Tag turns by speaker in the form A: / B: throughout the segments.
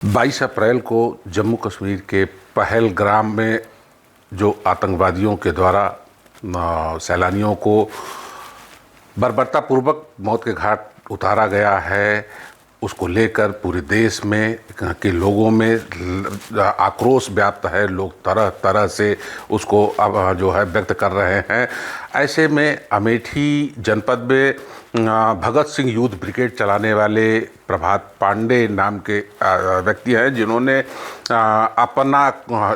A: 22 अप्रैल को जम्मू कश्मीर के पहलगाम में जो आतंकवादियों के द्वारा सैलानियों को बर्बरतापूर्वक मौत के घाट उतारा गया है, उसको लेकर पूरे देश में के लोगों में आक्रोश व्याप्त है। लोग तरह तरह से उसको अब जो है व्यक्त कर रहे हैं। ऐसे में अमेठी जनपद में भगत सिंह यूथ ब्रिगेड चलाने वाले प्रभात पांडे नाम के व्यक्ति हैं, जिन्होंने अपना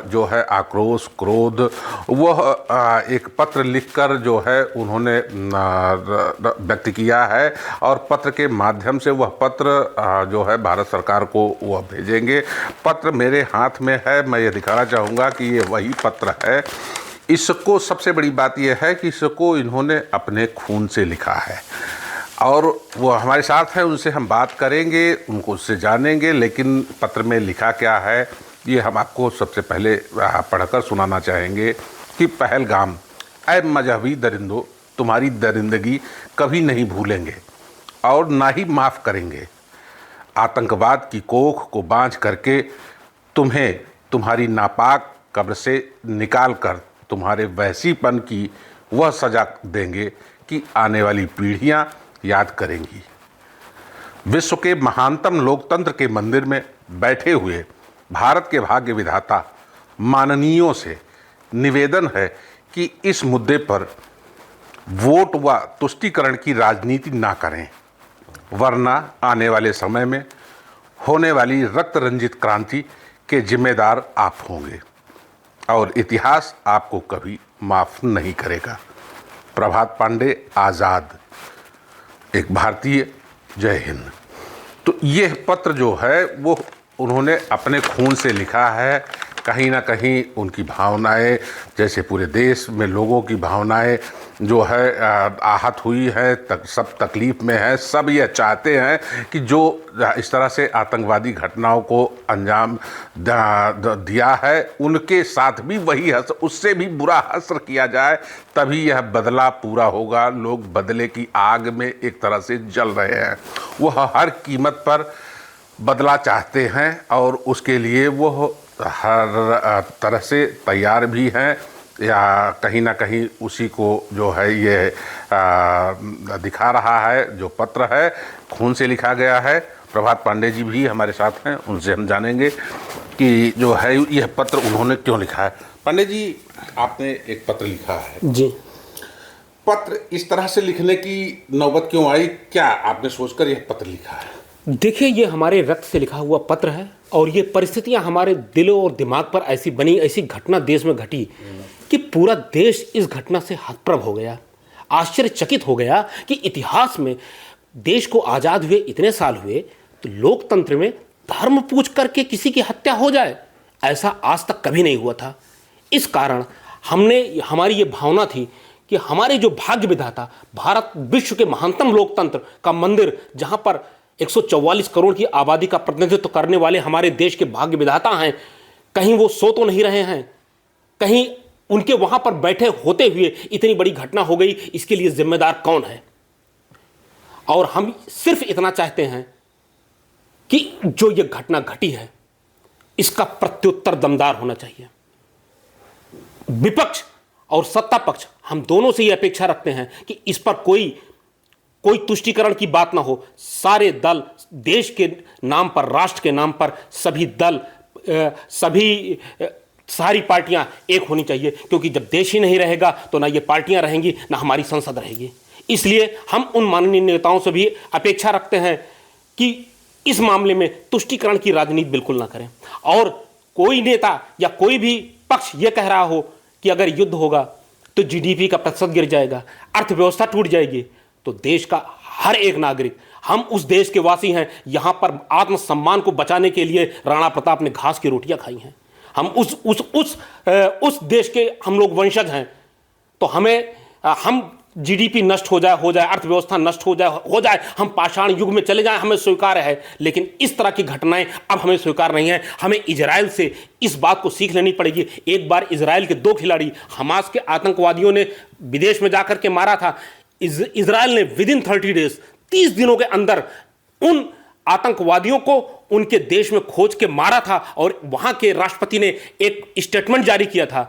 A: जो है आक्रोश क्रोध वह एक पत्र लिखकर जो है उन्होंने व्यक्त किया है और पत्र के माध्यम से वह पत्र जो है भारत सरकार को वह भेजेंगे। पत्र मेरे हाथ में है, मैं ये दिखाना चाहूँगा कि ये वही पत्र है। इसको सबसे बड़ी बात यह है कि इसको इन्होंने अपने खून से लिखा है और वो हमारे साथ हैं, उनसे हम बात करेंगे, उनको उससे जानेंगे। लेकिन पत्र में लिखा क्या है ये हम आपको सबसे पहले पढ़कर सुनाना चाहेंगे कि पहलगाम, ऐ मजहबी दरिंदों, तुम्हारी दरिंदगी कभी नहीं भूलेंगे और ना ही माफ़ करेंगे। आतंकवाद की कोख को बांझ करके तुम्हें तुम्हारी नापाक कब्र से निकाल कर तुम्हारे वहशीपन की वह सज़ा देंगे कि आने वाली पीढ़ियाँ याद करेंगी। विश्व के महानतम लोकतंत्र के मंदिर में बैठे हुए भारत के भाग्य विधाता माननीयों से निवेदन है कि इस मुद्दे पर वोट व तुष्टीकरण की राजनीति ना करें, वरना आने वाले समय में होने वाली रक्त रंजित क्रांति के जिम्मेदार आप होंगे और इतिहास आपको कभी माफ़ नहीं करेगा। प्रभात पांडे, आज़ाद, एक भारतीय। जय हिंद। तो यह पत्र जो है वो उन्होंने अपने खून से लिखा है। कहीं ना कहीं उनकी भावनाएं, जैसे पूरे देश में लोगों की भावनाएं जो है आहत हुई है, सब तकलीफ़ में है। सब ये चाहते हैं कि जो इस तरह से आतंकवादी घटनाओं को अंजाम दिया है उनके साथ भी वही उससे भी बुरा असर किया जाए, तभी यह बदला पूरा होगा। लोग बदले की आग में एक तरह से जल रहे हैं, वह हर कीमत पर बदला चाहते हैं और उसके लिए वो हर तरह से तैयार भी हैं, या कहीं ना कहीं उसी को जो है ये दिखा रहा है। जो पत्र है खून से लिखा गया है। प्रभात पांडे जी भी हमारे साथ हैं, उनसे हम जानेंगे कि जो है यह पत्र उन्होंने क्यों लिखा है। पांडे जी, आपने एक पत्र लिखा है
B: जी।
A: पत्र इस तरह से लिखने की नौबत क्यों आई? क्या आपने सोचकर यह पत्र लिखा है?
B: देखिए, ये हमारे रक्त से लिखा हुआ पत्र है और ये परिस्थितियां हमारे दिलों और दिमाग पर ऐसी बनी, ऐसी घटना देश में घटी कि पूरा देश इस घटना से हतप्रभ हो गया, आश्चर्यचकित हो गया कि इतिहास में देश को आज़ाद हुए इतने साल हुए तो लोकतंत्र में धर्म पूछ करके किसी की हत्या हो जाए, ऐसा आज तक कभी नहीं हुआ था। इस कारण हमारी ये भावना थी कि हमारे जो भाग्य विधाता भारत, विश्व के महानतम लोकतंत्र का मंदिर, जहाँ पर 144 करोड़ की आबादी का प्रतिनिधित्व करने वाले हमारे देश के भाग्य विधाता हैं, कहीं वो सो तो नहीं रहे हैं, कहीं उनके वहां पर बैठे होते हुए इतनी बड़ी घटना हो गई, इसके लिए जिम्मेदार कौन है? और हम सिर्फ इतना चाहते हैं कि जो ये घटना घटी है इसका प्रत्युत्तर दमदार होना चाहिए। विपक्ष और सत्ता पक्ष, हम दोनों से ये अपेक्षा रखते हैं कि इस पर कोई तुष्टीकरण की बात ना हो। सारे दल, देश के नाम पर, राष्ट्र के नाम पर सभी दल, सारी पार्टियां एक होनी चाहिए, क्योंकि जब देश ही नहीं रहेगा तो ना ये पार्टियां रहेंगी, ना हमारी संसद रहेगी। इसलिए हम उन माननीय नेताओं से भी अपेक्षा रखते हैं कि इस मामले में तुष्टीकरण की राजनीति बिल्कुल ना करें। और कोई नेता या कोई भी पक्ष ये कह रहा हो कि अगर युद्ध होगा तो जीडीपी का प्रतिशत गिर जाएगा, अर्थव्यवस्था टूट जाएगी, तो देश का हर एक नागरिक, हम उस देश के वासी हैं, यहां पर आत्मसम्मान को बचाने के लिए राणा प्रताप ने घास की रोटियां खाई हैं। हम उस देश के हम लोग वंशज हैं, तो हम जीडीपी नष्ट हो जाए, अर्थव्यवस्था नष्ट हो जाए, हम पाषाण युग में चले जाएं, हमें स्वीकार है। लेकिन इस तरह की घटनाएं अब हमें स्वीकार नहीं है। हमें इजराइल से इस बात को सीख लेनी पड़ेगी। एक बार इजराइल के 2 खिलाड़ी हमास के आतंकवादियों ने विदेश में जाकर के मारा था। इजराइल ने विदिन 30 डेज, 30 दिनों के अंदर उन आतंकवादियों को उनके देश में खोज के मारा था और वहां के राष्ट्रपति ने एक स्टेटमेंट जारी किया था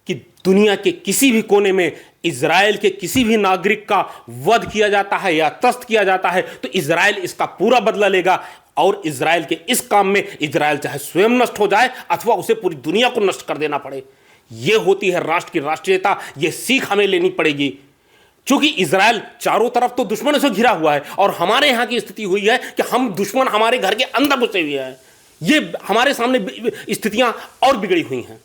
B: कि दुनिया के किसी भी कोने में इजराइल के किसी भी नागरिक का वध किया जाता है या त्रस्त किया जाता है तो इजराइल इसका पूरा बदला लेगा, और इजराइल के इस काम में इजराइल चाहे स्वयं नष्ट हो जाए अथवा उसे पूरी दुनिया को नष्ट कर देना पड़े। यह होती है राष्ट्र की राष्ट्रीयता, यह सीख हमें लेनी पड़ेगी। क्योंकि इजराइल चारों तरफ तो दुश्मनों से घिरा हुआ है और हमारे यहां की स्थिति हुई है कि हम दुश्मन हमारे घर के अंदर घुसे हुए हैं। ये हमारे सामने स्थितियां और बिगड़ी हुई हैं।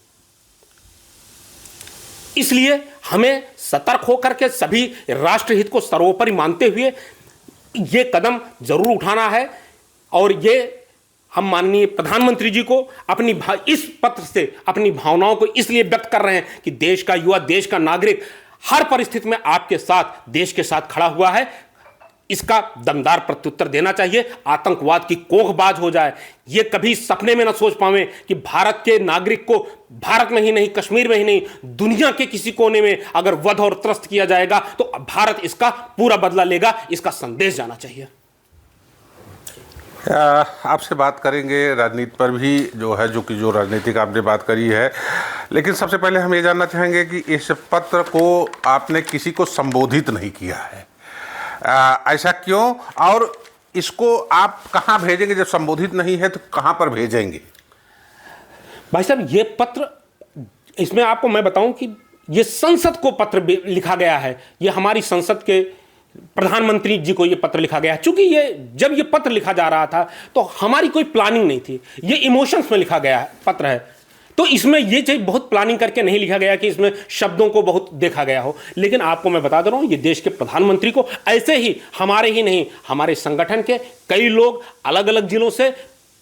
B: इसलिए हमें सतर्क होकर के सभी राष्ट्रहित को सर्वोपरि मानते हुए यह कदम जरूर उठाना है। और ये हम माननीय प्रधानमंत्री जी को इस पत्र से अपनी भावनाओं को इसलिए व्यक्त कर रहे हैं कि देश का युवा, देश का नागरिक हर परिस्थिति में आपके साथ, देश के साथ खड़ा हुआ है। इसका दमदार प्रत्युत्तर देना चाहिए। आतंकवाद की कोखबाज हो जाए, ये कभी सपने में ना सोच पावे कि भारत के नागरिक को भारत में ही नहीं, कश्मीर में ही नहीं, दुनिया के किसी कोने में अगर वध और त्रस्त किया जाएगा तो भारत इसका पूरा बदला लेगा। इसका संदेश जाना चाहिए।
A: आपसे बात करेंगे राजनीति पर भी, जो राजनीतिक आपने बात करी है, लेकिन सबसे पहले हम ये जानना चाहेंगे कि इस पत्र को आपने किसी को संबोधित नहीं किया है, ऐसा क्यों? और इसको आप कहाँ भेजेंगे? जब संबोधित नहीं है तो कहाँ पर भेजेंगे?
B: भाई साहब, ये पत्र, इसमें आपको मैं बताऊं कि ये संसद को पत्र लिखा गया है। ये हमारी संसद के प्रधानमंत्री जी को ये पत्र लिखा गया है। चूंकि जब ये पत्र लिखा जा रहा था तो हमारी कोई प्लानिंग नहीं थी, ये इमोशंस में लिखा गया पत्र है। तो इसमें ये चीज बहुत प्लानिंग करके नहीं लिखा गया कि इसमें शब्दों को बहुत देखा गया हो। लेकिन आपको मैं बता दे रहा हूं, ये देश के प्रधानमंत्री को ऐसे ही, हमारे ही नहीं, हमारे संगठन के कई लोग अलग अलग जिलों से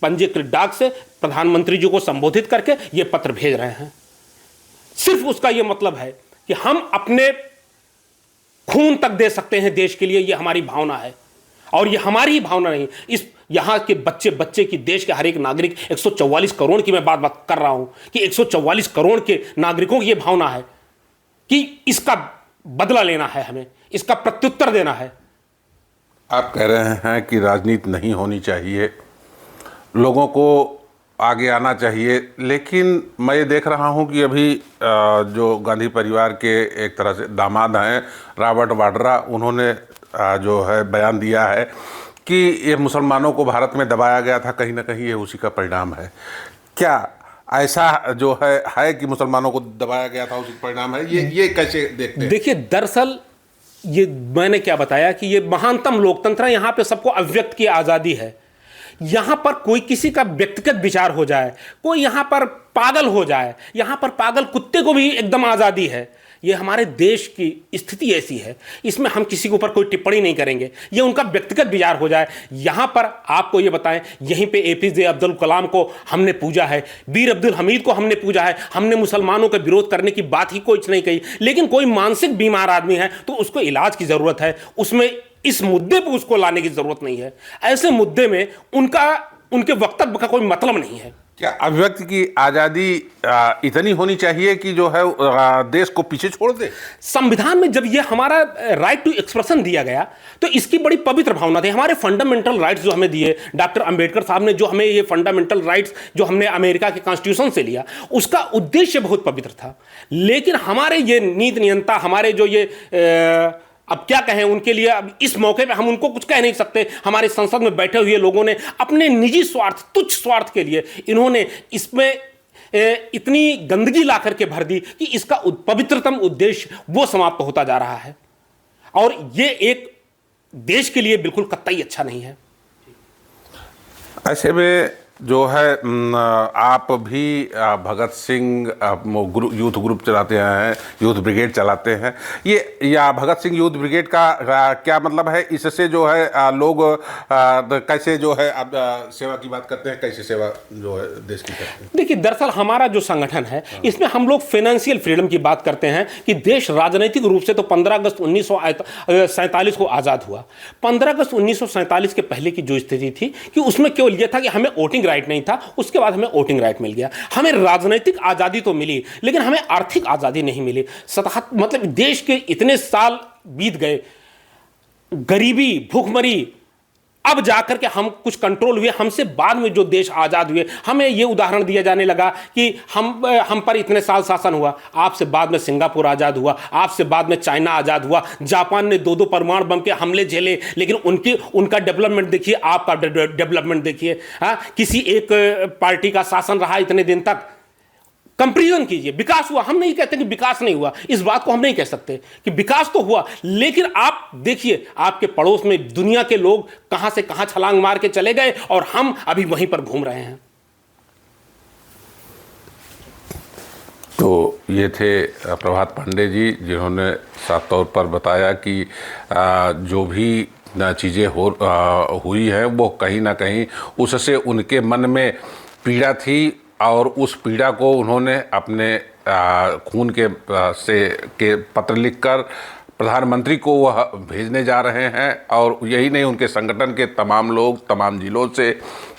B: पंजीकृत डाक से प्रधानमंत्री जी को संबोधित करके ये पत्र भेज रहे हैं। सिर्फ उसका ये मतलब है कि हम अपने खून तक दे सकते हैं देश के लिए, ये हमारी भावना है। और ये हमारी ही भावना नहीं, इस यहां के बच्चे की, देश के हर एक नागरिक, 144 करोड़ की मैं बात कर रहा हूं कि 144 करोड़ के नागरिकों की ये भावना है कि इसका बदला लेना है, हमें इसका प्रत्युत्तर देना है।
A: आप कह रहे हैं कि राजनीति नहीं होनी चाहिए, लोगों को आगे आना चाहिए, लेकिन मैं ये देख रहा हूँ कि अभी जो गांधी परिवार के एक तरह से दामाद हैं रॉबर्ट वाड्रा, उन्होंने जो है बयान दिया है कि ये मुसलमानों को भारत में दबाया गया था, कहीं ना कहीं ये उसी का परिणाम है। क्या ऐसा जो है कि मुसलमानों को दबाया गया था, उसी का परिणाम है? ये कैसे देखते हैं?
B: देखिए, दरअसल ये मैंने क्या बताया कि ये महानतम लोकतंत्र है, यहाँ पे सबको अभिव्यक्त की आज़ादी है। यहां पर कोई किसी का व्यक्तिगत विचार हो जाए, कोई यहां पर पागल हो जाए, यहां पर पागल कुत्ते को भी एकदम आज़ादी है। ये हमारे देश की स्थिति ऐसी है, इसमें हम किसी के ऊपर कोई टिप्पणी नहीं करेंगे। ये उनका व्यक्तिगत विचार हो जाए। यहां पर आपको ये बताएं, यहीं पे एपीजे अब्दुल कलाम को हमने पूजा है, वीर अब्दुल हमीद को हमने पूजा है। हमने मुसलमानों का विरोध करने की बात ही कुछ नहीं कही। लेकिन कोई मानसिक बीमार आदमी है तो उसको इलाज की जरूरत है, उसमें इस मुद्दे पर उसको लाने की जरूरत नहीं है। ऐसे मुद्दे में उनके वक्तव्य का कोई मतलब नहीं है।
A: क्या अभिव्यक्ति की आज़ादी इतनी होनी चाहिए कि जो है देश को पीछे छोड़ दे?
B: संविधान में जब ये हमारा राइट टू एक्सप्रेशन दिया गया तो इसकी बड़ी पवित्र भावना थी। हमारे फंडामेंटल राइट्स जो हमें दिए डॉक्टर अंबेडकर साहब ने, जो हमें ये फंडामेंटल राइट्स जो हमने अमेरिका के कॉन्स्टिट्यूशन से लिया, उसका उद्देश्य बहुत पवित्र था। लेकिन हमारे ये नीति नियंता, हमारे जो ये अब क्या कहें उनके लिए, अब इस मौके पे हम उनको कुछ कह नहीं सकते। हमारे संसद में बैठे हुए लोगों ने अपने निजी स्वार्थ, तुच्छ स्वार्थ के लिए इन्होंने इसमें इतनी गंदगी ला करके भर दी कि इसका पवित्रतम उद्देश्य वो समाप्त होता जा रहा है। और ये एक देश के लिए बिल्कुल कतई अच्छा नहीं है।
A: ऐसे में जो है आप भी भगत सिंह यूथ ग्रुप चलाते हैं, यूथ ब्रिगेड चलाते हैं, ये या भगत सिंह यूथ ब्रिगेड का क्या मतलब है? इससे जो है लोग कैसे जो है आप सेवा की बात करते हैं, कैसे सेवा जो है देश की करते हैं?
B: देखिए, दरअसल हमारा जो संगठन है इसमें हम लोग फाइनेंशियल फ्रीडम की बात करते हैं कि देश राजनीतिक रूप से तो 15 अगस्त 1947 को आज़ाद हुआ। 15 अगस्त 1947 के पहले की जो स्थिति थी कि उसमें केवल यह था कि हमें वोटिंग राइट नहीं था, उसके बाद हमें वोटिंग राइट मिल गया। हमें राजनीतिक आजादी तो मिली लेकिन हमें आर्थिक आजादी नहीं मिली। मतलब देश के इतने साल बीत गए, गरीबी, भूखमरी, अब जाकर के हम कुछ कंट्रोल हुए, हमसे बाद में जो देश आज़ाद हुए हमें ये उदाहरण दिया जाने लगा कि हम पर इतने साल शासन हुआ। आपसे बाद में सिंगापुर आज़ाद हुआ, आपसे बाद में चाइना आज़ाद हुआ, जापान ने 2-2 परमाणु बम के हमले झेले, लेकिन उनका डेवलपमेंट देखिए, आपका डेवलपमेंट देखिए। हाँ, किसी एक पार्टी का शासन रहा इतने दिन तक। कंपैरिजन कीजिए, विकास हुआ। हम नहीं कहते कि विकास नहीं हुआ, इस बात को हम नहीं कह सकते कि विकास तो हुआ, लेकिन आप देखिए आपके पड़ोस में दुनिया के लोग कहां से कहां छलांग मार के चले गए और हम अभी वहीं पर घूम रहे हैं।
A: तो ये थे प्रभात पांडे जी, जिन्होंने साफ तौर पर बताया कि जो भी चीज़ें हुई हैं वो कहीं ना कहीं उससे उनके मन में पीड़ा थी और उस पीड़ा को उन्होंने अपने खून के पत्र लिखकर प्रधानमंत्री को वह भेजने जा रहे हैं। और यही नहीं, उनके संगठन के तमाम लोग तमाम जिलों से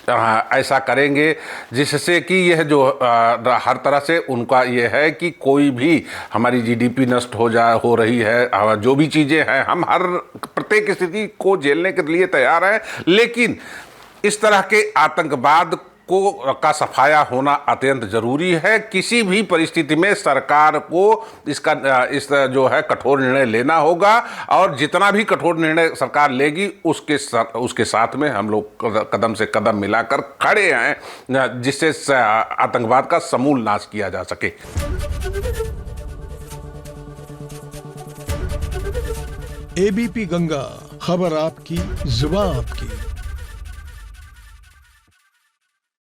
A: ऐसा करेंगे, जिससे कि यह जो हर तरह से उनका ये है कि कोई भी हमारी जीडीपी नष्ट हो रही है, जो भी चीज़ें हैं, हम हर प्रत्येक स्थिति को झेलने के लिए तैयार हैं, लेकिन इस तरह के आतंकवाद का सफाया होना अत्यंत जरूरी है। किसी भी परिस्थिति में सरकार को इस जो है कठोर निर्णय लेना होगा, और जितना भी कठोर निर्णय सरकार लेगी उसके साथ में हम लोग कदम से कदम मिलाकर खड़े हैं, जिससे आतंकवाद का समूल नाश किया जा सके।
C: एबीपी गंगा, खबर आपकी, जुबान आपकी।